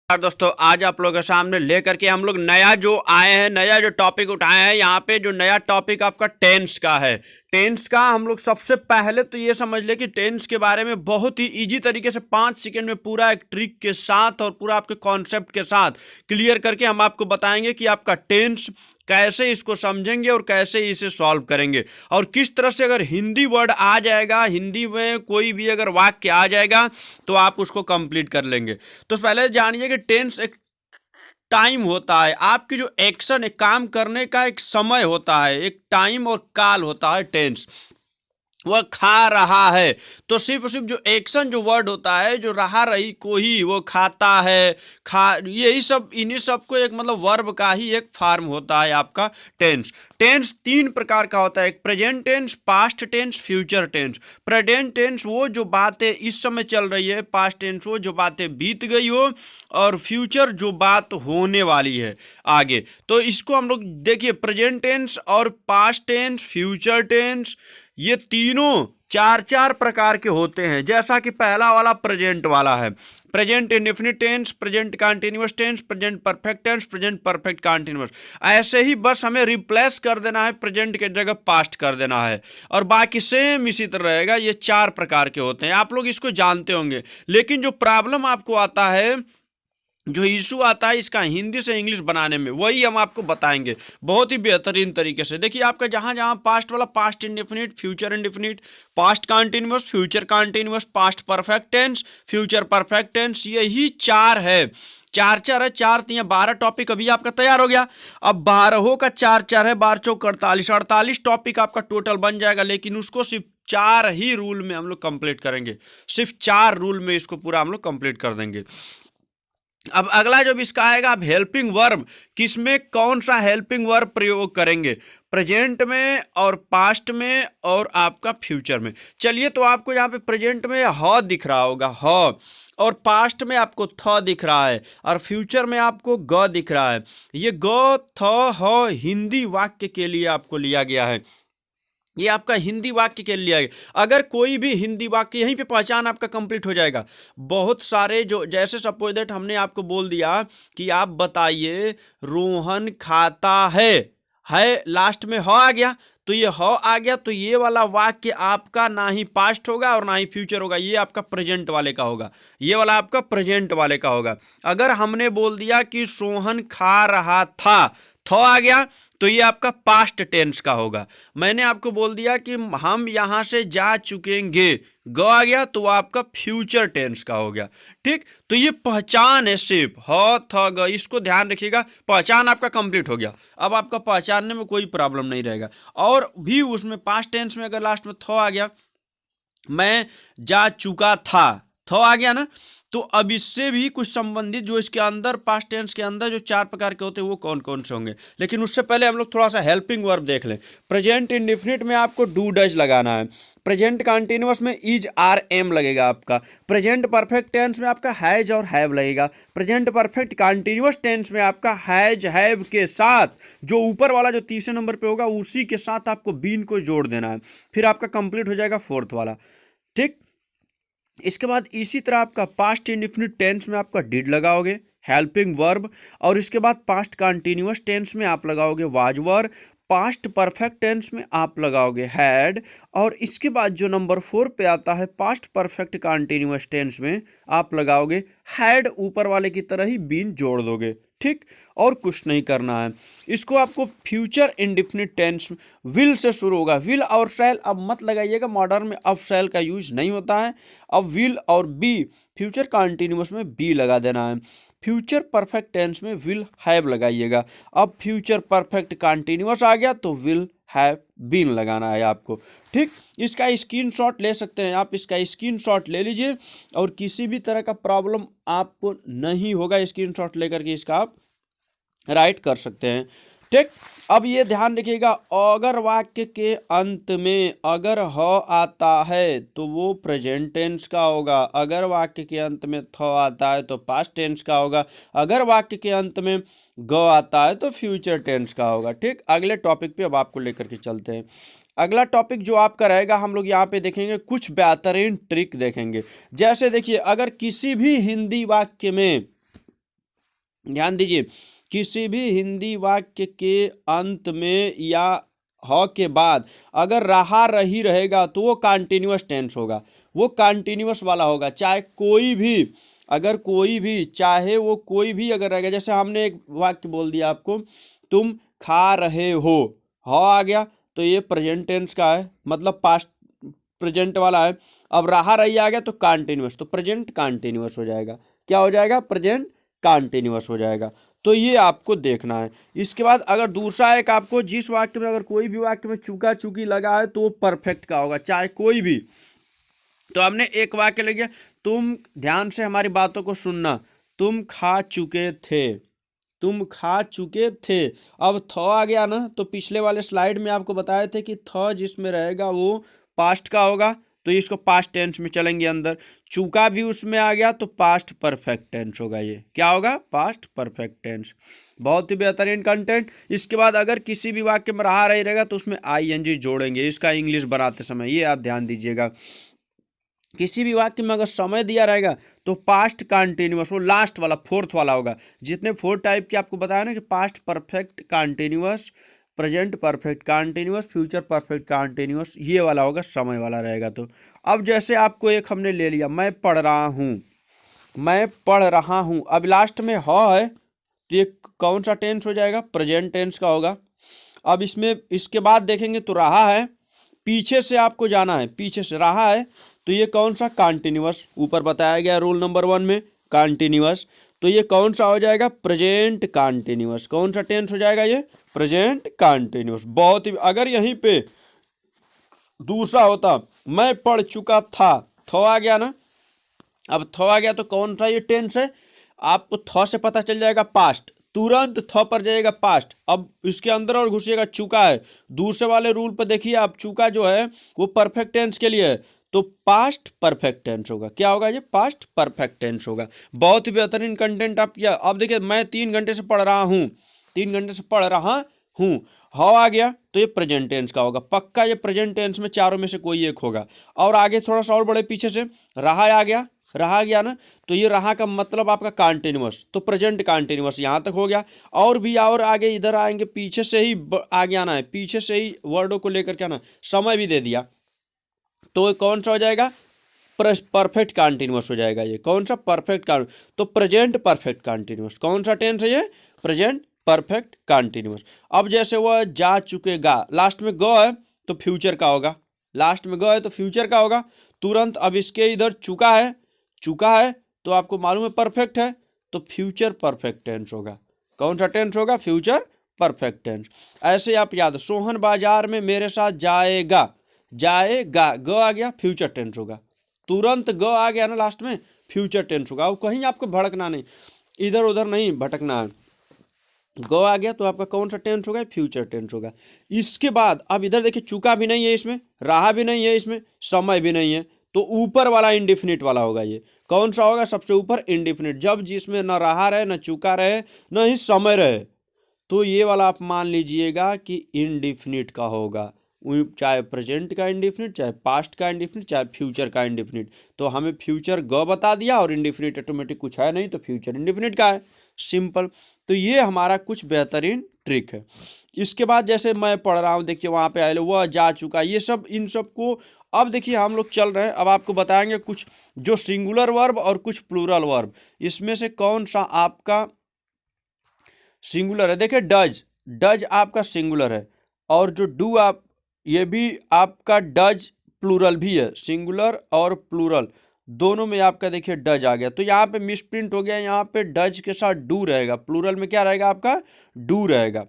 यार दोस्तों, आज आप लोगों के सामने लेकर के हम लोग नया जो आए हैं, नया जो टॉपिक उठाए हैं। यहाँ पे जो नया टॉपिक आपका टेंस का है। टेंस का हम लोग सबसे पहले तो ये समझ ले कि टेंस के बारे में बहुत ही इजी तरीके से 5 सेकंड में पूरा एक ट्रिक के साथ और पूरा आपके कॉन्सेप्ट के साथ क्लियर करके हम आपको बताएंगे कि आपका टेंस कैसे इसको समझेंगे और कैसे इसे सॉल्व करेंगे, और किस तरह से अगर हिंदी वर्ड आ जाएगा, हिंदी में कोई भी अगर वाक्य आ जाएगा तो आप उसको कंप्लीट कर लेंगे। तो पहले जानिए कि टेंस एक टाइम होता है, आपकी जो एक्शन, एक काम करने का एक समय होता है, एक टाइम और काल होता है टेंस। वह खा रहा है तो सिर्फ सिर्फ जो एक्शन जो वर्ड होता है, जो रहा रही को ही वो खाता है, खा, यही सब, इन्हीं सब को एक मतलब वर्ब का ही एक फॉर्म होता है आपका टेंस। टेंस 3 प्रकार का होता है, एक present tense, past tense, future tense. Present tense वो जो बातें इस समय चल रही है, पास्ट टेंस वो जो बातें बीत गई हो, और फ्यूचर जो बात होने वाली है आगे। तो इसको हम लोग देखिए, प्रेजेंट टेंस और पास्ट टेंस, फ्यूचर टेंस, ये तीनों चार चार प्रकार के होते हैं। जैसा कि पहला वाला प्रेजेंट वाला है, present indefinite tense, present continuous tense, present perfect tense, present perfect continuous. ऐसे ही बस हमें रिप्लेस कर देना है, प्रेजेंट के जगह पास्ट कर देना है, और बाकी सेम इसी तरह रहेगा। ये 4 प्रकार के होते हैं, आप लोग इसको जानते होंगे। लेकिन जो प्रॉब्लम आपको आता है, जो इशू आता है इसका हिंदी से इंग्लिश बनाने में, वही हम आपको बताएंगे बहुत ही बेहतरीन तरीके से। देखिए, आपका जहां जहां पास्ट वाला, past indefinite, future indefinite, past continuous, future continuous, past perfect tense, future perfect tense, यही 4 है। 4 4 है, 4 3 12 टॉपिक अभी आपका तैयार हो गया। अब 12 का 4 4 है, 12 चौक 48, 48 टॉपिक आपका टोटल बन जाएगा। लेकिन उसको सिर्फ 4 ही रूल में हम लोग कंप्लीट करेंगे, सिर्फ 4 रूल में इसको पूरा हम लोग कंप्लीट कर देंगे। अब अगला जब इसका आएगा, अब हेल्पिंग वर्ब, किसमें कौन सा हेल्पिंग वर्ब प्रयोग करेंगे, प्रेजेंट में और पास्ट में और आपका फ्यूचर में। चलिए, तो आपको यहाँ पे प्रेजेंट में ह दिख रहा होगा, ह, और पास्ट में आपको थ दिख रहा है, और फ्यूचर में आपको ग दिख रहा है। ये ग, थ, ह हिंदी वाक्य के लिए आपको लिया गया है। ये आपका हिंदी वाक्य के लिए है। अगर कोई भी हिंदी वाक्य, यहीं पे पहचान आपका कंप्लीट हो जाएगा। बहुत सारे जो, जैसे सपोज दैट हमने आपको बोल दिया कि आप बताइए रोहन खाता है लास्ट में ह आ गया, तो ये ह आ गया, तो ये वाला वाक्य आपका ना ही पास्ट होगा और ना ही फ्यूचर होगा, ये आपका प्रेजेंट वाले का होगा। ये वाला आपका प्रेजेंट वाले का होगा। अगर हमने बोल दिया कि सोहन खा रहा था, थ आ गया, तो ये आपका पास्ट टेंस का होगा। मैंने आपको बोल दिया कि हम यहां से जा चुकेंगे, ग आ गया, तो वो आपका फ्यूचर टेंस का हो गया। ठीक, तो ये पहचान है सिर्फ ह थ ग, इसको ध्यान रखिएगा। पहचान आपका कंप्लीट हो गया, अब आपका पहचानने में कोई प्रॉब्लम नहीं रहेगा। और भी उसमें पास्ट टेंस में अगर लास्ट में थ आ गया, मैं जा चुका था, थ आ गया ना, तो अब इससे भी कुछ संबंधित जो इसके अंदर, पास्ट टेंस के अंदर जो 4 प्रकार के होते हैं वो कौन कौन से होंगे। लेकिन उससे पहले हम लोग थोड़ा सा हेल्पिंग वर्ब देख लें। प्रेजेंट इंडेफिनिट में आपको डू डज लगाना है। प्रेजेंट कंटिन्यूअस में इज आर एम लगेगा आपका। प्रेजेंट परफेक्ट टेंस में आपका हैज और हैव लगेगा। प्रेजेंट परफेक्ट कंटिन्यूअस टेंस में आपका हैज हैव के साथ जो ऊपर वाला जो तीसरे नंबर पे होगा, उसी के साथ आपको बीन को जोड़ देना है, फिर आपका कंप्लीट हो जाएगा 4th वाला। ठीक, इसके बाद इसी तरह आपका पास्ट इंडेफिनिट टेंस में आपका डिड लगाओगे, हेल्पिंग वर्ब, और इसके बाद पास्ट कंटिन्यूअस टेंस में आप लगाओगे was were, past perfect tense में आप लगाओगे हैड, और इसके बाद जो नंबर 4 पे आता है पास्ट परफेक्ट कंटिन्यूअस टेंस में आप लगाओगे हैड, ऊपर वाले की तरह ही बीन जोड़ दोगे। ठीक, और कुछ नहीं करना है। इसको आपको future indefinite tense will say शुरू होगा। विल और शैल अब मत लगाइएगा, मॉडर्न में अब शैल का यूज नहीं होता है। अब विल और बी, फ्यूचर कंटिन्यूअस में बी लगा देना है। फ्यूचर परफेक्ट टेंस में विल हैव लगाइएगा। अब फ्यूचर परफेक्ट कंटिन्यूअस आ गया तो विल हैव बीन लगाना है आपको। ठीक, इसका स्क्रीनशॉट ले सकते हैं आप, इसका स्क्रीनशॉट ले लीजिए, और किसी भी तरह का प्रॉब्लम आपको नहीं होगा, स्क्रीनशॉट लेकर के इसका आप राइट कर सकते हैं। ठीक, अब ये ध्यान रखिएगा, अगर वाक्य के अंत में अगर ह आता है तो वो प्रेजेंट टेंस का होगा। अगर वाक्य के अंत में थ आता है तो पास्ट टेंस का होगा। अगर वाक्य के अंत में ग आता है तो फ्यूचर टेंस का होगा। ठीक, अगले टॉपिक पे अब आपको लेकर के चलते हैं। अगला टॉपिक जो आपका रहेगा, हम लोग यहाँ पे देखेंगे कुछ बेहतरीन ट्रिक देखेंगे। जैसे देखिए, अगर किसी भी हिंदी वाक्य में ध्यान दीजिए, किसी भी हिंदी वाक्य के अंत में या ह के बाद अगर रहा रही रहेगा तो वो कंटिन्यूअस टेंस होगा, वो कंटिन्यूअस वाला होगा। चाहे कोई भी, अगर कोई भी, चाहे वो कोई भी अगर रहेगा, जैसे हमने एक वाक्य बोल दिया आपको, तुम खा रहे हो, ह आ गया तो ये प्रेजेंट टेंस का है, मतलब पास्ट प्रेजेंट वाला है। अब रहा रही आ गया तो कंटिन्यूअस, तो प्रेजेंट कंटिन्यूअस हो जाएगा। क्या हो जाएगा? प्रेजेंट कंटिन्यूअस हो जाएगा। तो ये आपको देखना है। इसके बाद अगर दूसरा एक आपको, जिस वाक्य में अगर कोई भी वाक्य में चूका चूकी लगा है तो वो परफेक्ट का होगा, चाहे कोई भी। तो हमने एक वाक्य ले गया, तुम ध्यान से हमारी बातों को सुनना, तुम खा चुके थे, तुम खा चुके थे। अब थ आ गया ना, तो पिछले वाले स्लाइड में आपको बताए थे कि थ जिसमें रहेगा वो पास्ट का होगा, तो इसको पास्ट टेंस में चलेंगे अंदर। चूका भी उसमें आ गया तो पास्ट परफेक्ट टेंस होगा। ये क्या होगा? Past perfect tense. बहुत ही बेहतरीन कंटेंट। इसके बाद अगर किसी भी वाक्य में रहा रही रहेगा तो उसमें आईएनजी जोड़ेंगे, इसका इंग्लिश बनाते समय, ये आप ध्यान दीजिएगा। किसी भी वाक्य में अगर समय दिया रहेगा तो पास्ट कंटिन्यूअस, वो लास्ट वाला फोर्थ वाला होगा। जितने फोर टाइप के आपको बताया ना कि past perfect continuous, present perfect continuous, future perfect continuous, ये वाला होगा, समय वाला रहेगा। तो अब जैसे आपको एक हमने ले लिया, मैं पढ़ रहा हूँ, मैं पढ़ रहा हूँ, अब लास्ट में ह है तो ये कौन सा टेंस हो जाएगा? प्रेजेंट टेंस का होगा। अब इसमें इसके बाद देखेंगे तो रहा है, पीछे से आपको जाना है, पीछे से रहा है तो ये कौन सा? कंटिन्यूअस। ऊपर बताया गया रूल नंबर 1 में कंटिन्यूअस, तो ये कौन सा हो जाएगा? Present continuous. कौन सा टेंस हो जाएगा? ये प्रेजेंट कंटिन्यूअस। बहुत ही, अगर यहीं पे दूसरा होता, मैं पढ़ चुका था, थ आ गया ना, अब थ आ गया तो कौन सा ये टेंस है? आपको थ से पता चल जाएगा पास्ट, तुरंत थ पर जाएगा पास्ट। अब इसके अंदर और घुसिएगा, चूका है, दूसरे वाले रूल पर देखिए आप, चूका जो है वो परफेक्ट टेंस के लिए है, तो पास्ट परफेक्ट टेंस होगा। क्या होगा? ये पास्ट परफेक्ट टेंस होगा। बहुत ही बेहतरीन कंटेंट आप किया। अब देखिए, मैं 3 घंटे से पढ़ रहा हूँ, 3 घंटे से पढ़ रहा हूँ, हाउ आ गया तो ये प्रेजेंट टेंस का होगा पक्का। ये प्रेजेंट टेंस में चारों में से कोई एक होगा। और आगे थोड़ा सा और बड़े पीछे से, रहा आ गया, रहा गया ना, तो ये रहा का मतलब आपका कंटिन्यूअस, तो प्रेजेंट कंटिन्यूअस यहाँ तक हो गया। और भी और आगे इधर आएंगे, पीछे से ही आगे आना है, पीछे से ही वर्डों को लेकर के आना, समय भी दे दिया तो कौन सा हो जाएगा? परफेक्ट कंटिन्यूअस हो जाएगा। ये कौन सा? Perfect continuous. तो प्रेजेंट परफेक्ट कंटिन्यूअस कौन सा टेंस है? ये प्रेजेंट परफेक्ट कंटिन्यूअस। अब जैसे वह जा चुकेगा, लास्ट में ग है तो फ्यूचर का होगा, लास्ट में ग है तो फ्यूचर का होगा तुरंत। अब इसके इधर चुका है, चुका है तो आपको मालूम है परफेक्ट है, तो फ्यूचर परफेक्ट टेंस होगा। कौन सा टेंस होगा? Future perfect tense. ऐसे आप याद, सोहन बाजार में मेरे साथ जाएगा, जाएगा, ग आ गया, फ्यूचर टेंस होगा, तुरंत ग आ गया ना लास्ट में, फ्यूचर टेंस होगा। अब कहीं आपको भड़कना नहीं, इधर उधर नहीं भटकना है, ग आ गया तो आपका कौन सा टेंस होगा? फ्यूचर टेंस होगा। इसके बाद अब इधर देखिए, चूका भी नहीं है इसमें, रहा भी नहीं है इसमें, समय भी नहीं है, तो ऊपर वाला इंडिफिनिट वाला होगा। ये कौन सा होगा? सबसे ऊपर इंडिफिनिट, जब जिसमें न रहा रहे, न चूका रहे, न ही समय रहे, तो ये वाला आप मान लीजिएगा कि इंडिफिनिट का होगा। चाहे प्रेजेंट का इंडिफिनिट, चाहे पास्ट का इंडिफिनिट, चाहे फ्यूचर का इंडिफिनिट। तो हमें फ्यूचर ग बता दिया और इंडिफिनिट ऑटोमेटिक कुछ है नहीं, तो फ्यूचर इंडिफिनिट का है, सिंपल। तो ये हमारा कुछ बेहतरीन ट्रिक है। इसके बाद जैसे मैं पढ़ रहा हूँ, देखिए वहाँ पे आए वह जा चुका, ये सब, इन सब को अब देखिए हम लोग चल रहे हैं। अब आपको बताएंगे कुछ जो सिंगुलर वर्ब और कुछ प्लूरल वर्ब, इसमें से कौन सा आपका सिंगुलर है। देखिए डज, डज आपका सिंगुलर है, और जो डू आप, ये भी आपका डज प्लूरल भी है, सिंगुलर और प्लूरल दोनों में आपका देखिए डज आ गया। तो यहाँ पे मिसप्रिंट हो गया, यहाँ पे डज के साथ डू रहेगा, प्लूरल में क्या रहेगा? आपका डू रहेगा।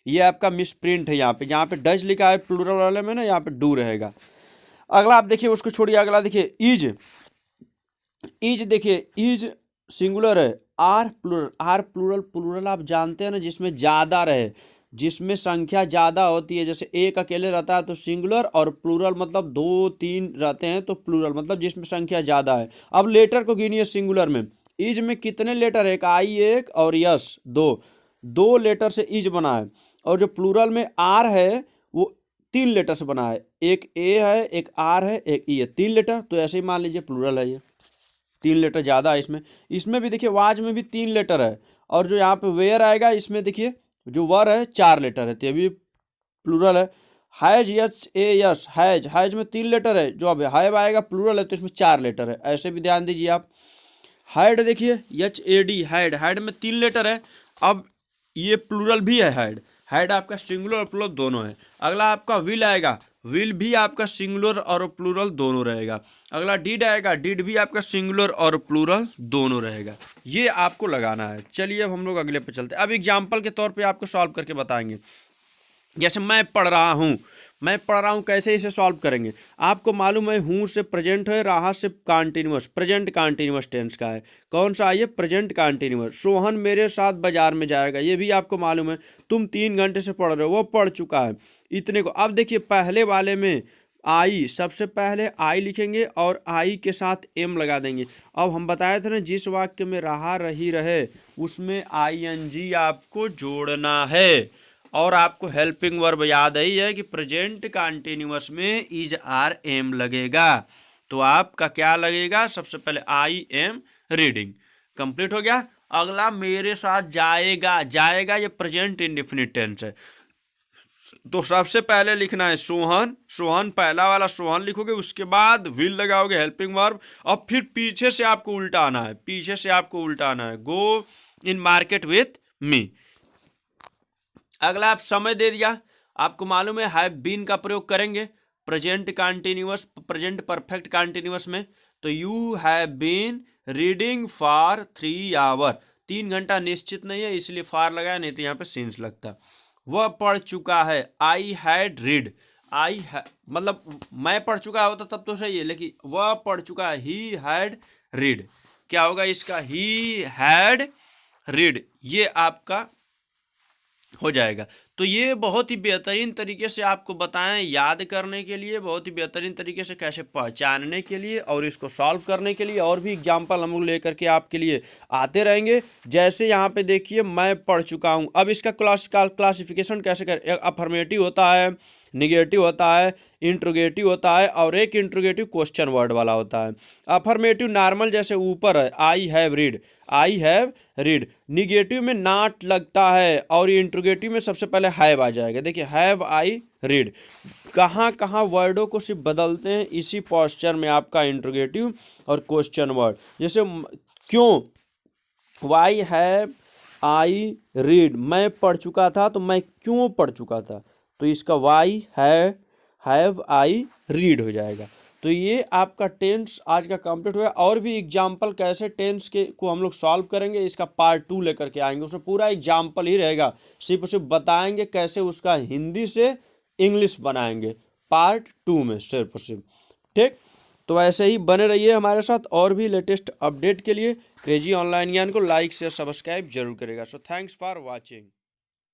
ये आपका मिसप्रिंट है यहाँ पे, जहाँ पे डज लिखा है प्लूरल वाले में ना, यहाँ पे डू रहेगा। अगला आप देखिए, उसको छोड़िए, अगला देखिए इज, इज देखिए, इज सिंगुलर है, are plural, are plural, plural आप जानते हैं ना, जिसमें ज़्यादा रहे, जिसमें संख्या ज़्यादा होती है, जैसे एक अकेले रहता है तो सिंगुलर, और प्लूरल मतलब 2-3 रहते हैं तो प्लूरल, मतलब जिसमें संख्या ज़्यादा है। अब लेटर को गिनिए सिंगुलर में, इज में कितने लेटर है? एक आई एक और यस दो, 2 लेटर से इज बना है। और जो प्लूरल में आर है वो 3 लेटर से बना है, एक ए है, एक आर है, एक ई है, 3 लेटर। तो ऐसे ही मान लीजिए प्लूरल है ये, 3 लेटर ज़्यादा है इसमें। इसमें भी देखिए वाज में भी 3 लेटर है, और जो यहाँ पे वेयर आएगा इसमें देखिए जो वर है 4 लेटर है, तो ये भी प्लूरल है। हैज, HAS, हैज, हैज में 3 लेटर है, जो अब हैव आएगा प्लूरल है तो इसमें 4 लेटर है, ऐसे भी ध्यान दीजिए आप। हैड देखिए HAD, हैड, हैड में 3 लेटर है, अब ये प्लूरल भी है हैड, हैड आपका सिंगुलर और प्लूरल दोनों है। अगला आपका विल आएगा, विल भी आपका सिंगुलर और प्लूरल दोनों रहेगा। अगला डिड आएगा, डिड भी आपका सिंगुलर और प्लूरल दोनों रहेगा। ये आपको लगाना है। चलिए अब हम लोग अगले पे चलते हैं। अब एग्जाम्पल के तौर पे आपको सॉल्व करके बताएंगे। जैसे मैं पढ़ रहा हूँ, मैं पढ़ रहा हूँ, कैसे इसे सॉल्व करेंगे। आपको मालूम है हूँ से प्रेजेंट है, रहा से कॉन्टिन्यूअस, प्रेजेंट कॉन्टिन्यूअस टेंस का है। कौन सा है ये? Present continuous. सोहन मेरे साथ बाजार में जाएगा, ये भी आपको मालूम है। तुम 3 घंटे से पढ़ रहे हो, वो पढ़ चुका है इतने को। अब देखिए पहले वाले में आई, सबसे पहले आई लिखेंगे और आई के साथ एम लगा देंगे। अब हम बताए थे ना जिस वाक्य में रहा रही रहे उसमें ING आपको जोड़ना है। और आपको हेल्पिंग वर्ब याद ही है कि प्रेजेंट कॉन्टिन्यूअस में इज आर एम लगेगा, तो आपका क्या लगेगा? सबसे पहले आई एम रीडिंग। कंप्लीट हो गया। अगला मेरे साथ जाएगा, जाएगा ये प्रेजेंट इंडेफिनिट टेंस है, तो सबसे पहले लिखना है सोहन, सोहन पहला वाला सोहन लिखोगे, उसके बाद विल लगाओगे हेल्पिंग वर्ब, और फिर पीछे से आपको उल्टा आना है, पीछे से आपको उल्टा आना है, गो इन मार्केट विथ मी। अगला आप समय दे दिया, आपको मालूम है हैव बीन का प्रयोग करेंगे present continuous, present perfect continuous में, तो you have been reading for 3 hour. 3 घंटा निश्चित नहीं है इसलिए फॉर लगाया, नहीं तो यहाँ पे सिंस लगता। वह पढ़ चुका है, आई हैड रीड, मतलब मैं पढ़ चुका होता तब तो सही है, लेकिन वह पढ़ चुका है, ही हैड रीड। क्या होगा इसका? ही हैड रीड, ये आपका हो जाएगा। तो ये बहुत ही बेहतरीन तरीके से आपको बताएं याद करने के लिए, बहुत ही बेहतरीन तरीके से कैसे पहचानने के लिए और इसको सॉल्व करने के लिए। और भी एग्जाम्पल हम लोग लेकर के आपके लिए आते रहेंगे। जैसे यहाँ पे देखिए मैं पढ़ चुका हूँ, अब इसका क्लासिफिकेशन कैसे करें? एक अफर्मेटिव होता है, निगेटिव होता है, इंट्रोगेटिव होता है, और एक इंट्रोगेटिव क्वेश्चन वर्ड वाला होता है। अफर्मेटिव नॉर्मल जैसे ऊपर है I have read, I have read. Negative में नॉट लगता है और इंट्रोगेटिव में सबसे पहले हैव आ जाएगा। देखिए हैव आई रीड, कहाँ कहाँ वर्डों को सिर्फ बदलते हैं इसी पोस्चर में आपका इंट्रोगेटिव और क्वेश्चन वर्ड। जैसे क्यों, वाई हैव आई रीड, मैं पढ़ चुका था, तो मैं क्यों पढ़ चुका था, तो इसका वाई हैव आई रीड हो जाएगा। तो ये आपका टेंस आज का कंप्लीट हुआ। और भी एग्जाम्पल कैसे टेंस के को हम लोग सॉल्व करेंगे, इसका पार्ट 2 लेकर के आएंगे, उसमें पूरा एग्जाम्पल ही रहेगा, सिर्फ और सिर्फ बताएंगे कैसे उसका हिंदी से इंग्लिश बनाएंगे पार्ट 2 में सिर्फ और सिर्फ। ठीक, तो ऐसे ही बने रहिए हमारे साथ। और भी लेटेस्ट अपडेट के लिए क्रेजी ऑनलाइन ज्ञान को लाइक शेयर सब्सक्राइब जरूर करेगा। So thanks for watching.